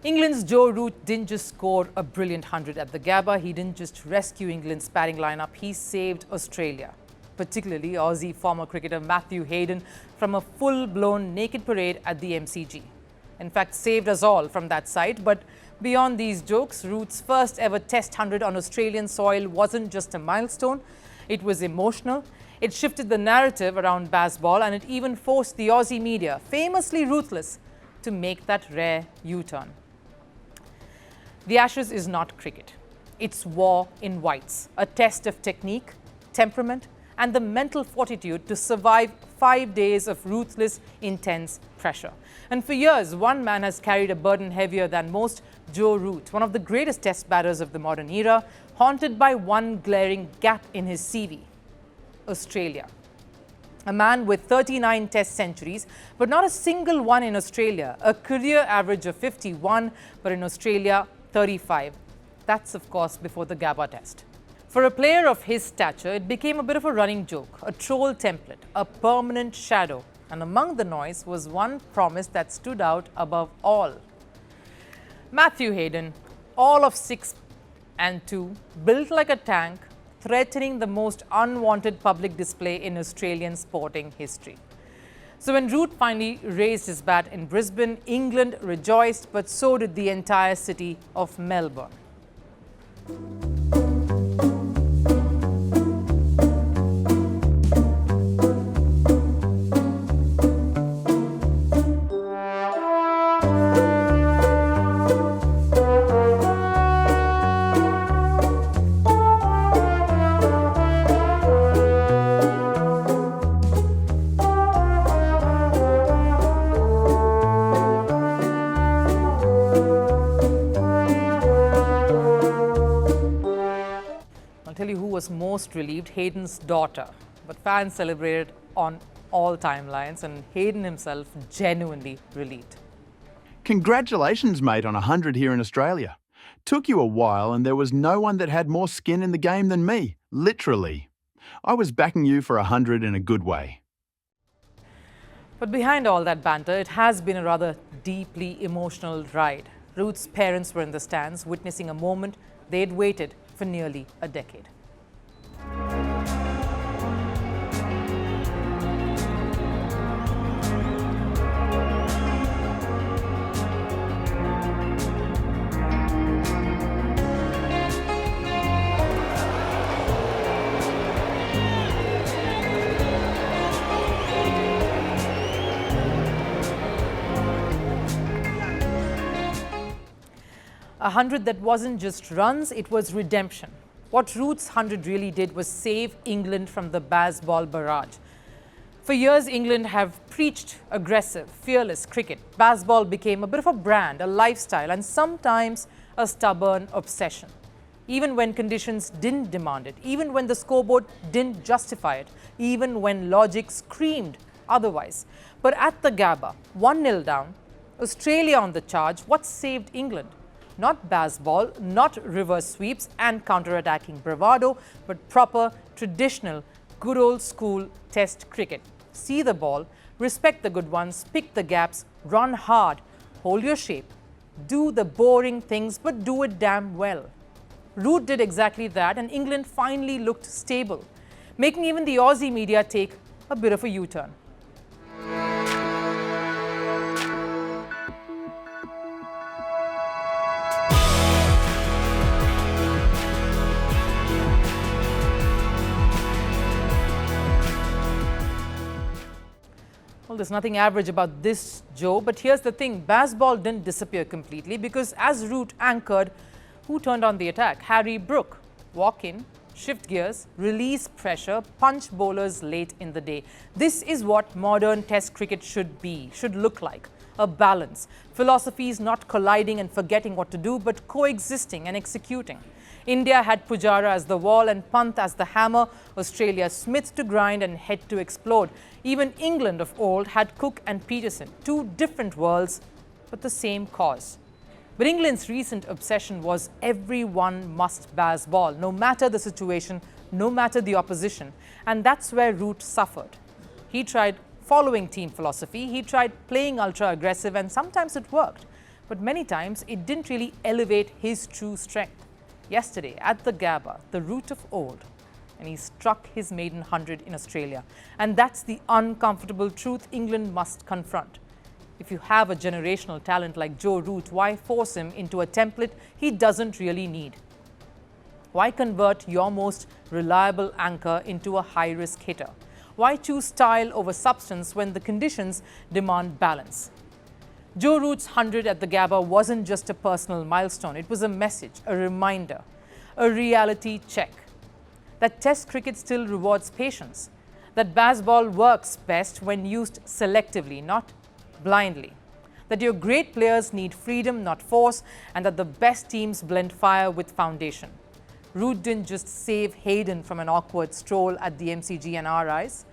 England's Joe Root didn't just score a brilliant 100 at the Gabba, he didn't just rescue England's batting lineup, he saved Australia, particularly Aussie former cricketer Matthew Hayden, from a full-blown naked parade at the MCG. In fact, saved us all from that sight. But beyond these jokes, Root's first ever Test 100 on Australian soil wasn't just a milestone, it was emotional. It shifted the narrative around Bazball, and it even forced the Aussie media, famously ruthless, to make that rare U-turn. The Ashes is not cricket. It's war in whites, a test of technique, temperament, and the mental fortitude to survive 5 days of ruthless, intense pressure. And for years, one man has carried a burden heavier than most, Joe Root, one of the greatest test batters of the modern era, haunted by one glaring gap in his CV: Australia. A man with 39 test centuries, but not a single one in Australia. A career average of 51, but in Australia, 35. That's, of course, before the Gabba test. For a player of his stature, it became a bit of a running joke, a troll template, a permanent shadow. And among the noise was one promise that stood out above all. Matthew Hayden, all of 6'2", built like a tank, threatening the most unwanted public display in Australian sporting history. So when Root finally raised his bat in Brisbane, England rejoiced, but so did the entire city of Melbourne. 'Who was most relieved? Hayden's daughter. But fans celebrated on all timelines, and Hayden himself genuinely relieved. Congratulations, mate, on 100 here in Australia. Took you a while, and there was no one that had more skin in the game than me, literally. I was backing you for 100 in a good way. But behind all that banter, it has been a rather deeply emotional ride. Root's parents were in the stands, witnessing a moment they'd waited for nearly a decade. A 100 that wasn't just runs, it was redemption. What Root's 100 really did was save England from the Bazball barrage. For years, England have preached aggressive, fearless cricket. Bazball became a bit of a brand, a lifestyle, and sometimes a stubborn obsession. Even when conditions didn't demand it, even when the scoreboard didn't justify it, even when logic screamed otherwise. But at the Gabba, 1-0 down, Australia on the charge, what saved England? Not Bazball, not reverse sweeps and counter-attacking bravado, but proper, traditional, good old school test cricket. See the ball, respect the good ones, pick the gaps, run hard, hold your shape, do the boring things, but do it damn well. Root did exactly that, and England finally looked stable, making even the Aussie media take a bit of a U-turn. Well, there's nothing average about this, Joe, but here's the thing. Bazball didn't disappear completely because as Root anchored, who turned on the attack? Harry Brook. Walk in, shift gears, release pressure, punch bowlers late in the day. This is what modern test cricket should be, should look like. A balance. Philosophies not colliding and forgetting what to do, but coexisting and executing. India had Pujara as the wall and Pant as the hammer. Australia Smith to grind and head to explode. Even England of old had Cook and Peterson, two different worlds, but the same cause. But England's recent obsession was everyone must Bazball, no matter the situation, no matter the opposition. And that's where Root suffered. He tried following team philosophy, he tried playing ultra-aggressive, and sometimes it worked. but many times it didn't really elevate his true strength. Yesterday, at the Gabba, the root of old, and he struck his maiden 100 in Australia. And that's the uncomfortable truth England must confront. If you have a generational talent like Joe Root, why force him into a template he doesn't really need? Why convert your most reliable anchor into a high-risk hitter? Why choose style over substance when the conditions demand balance? Joe Root's 100 at the Gabba wasn't just a personal milestone. It was a message, a reminder, a reality check. That Test cricket still rewards patience. That Bazball works best when used selectively, not blindly. That your great players need freedom, not force, and that the best teams blend fire with foundation. Root didn't just save Hayden from an awkward stroll at the MCG and our eyes.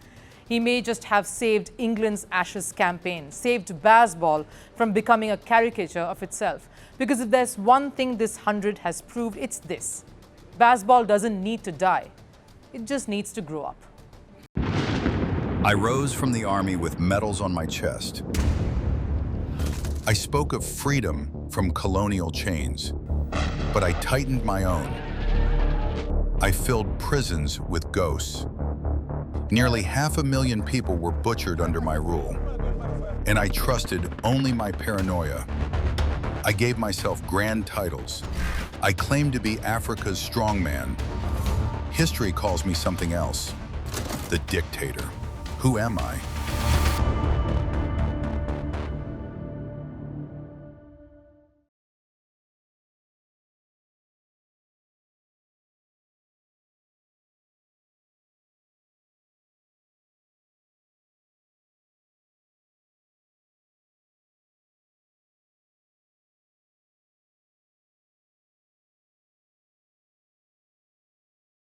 He may just have saved England's Ashes campaign, saved Bazball from becoming a caricature of itself. Because if there's one thing this 100 has proved, it's this. Bazball doesn't need to die. It just needs to grow up. I rose from the army with medals on my chest. I spoke of freedom from colonial chains, but I tightened my own. I filled prisons with ghosts. Nearly 500,000 people were butchered under my rule, and I trusted only my paranoia. I gave myself grand titles. I claimed to be Africa's strongman. History calls me something else, the dictator. Who am I?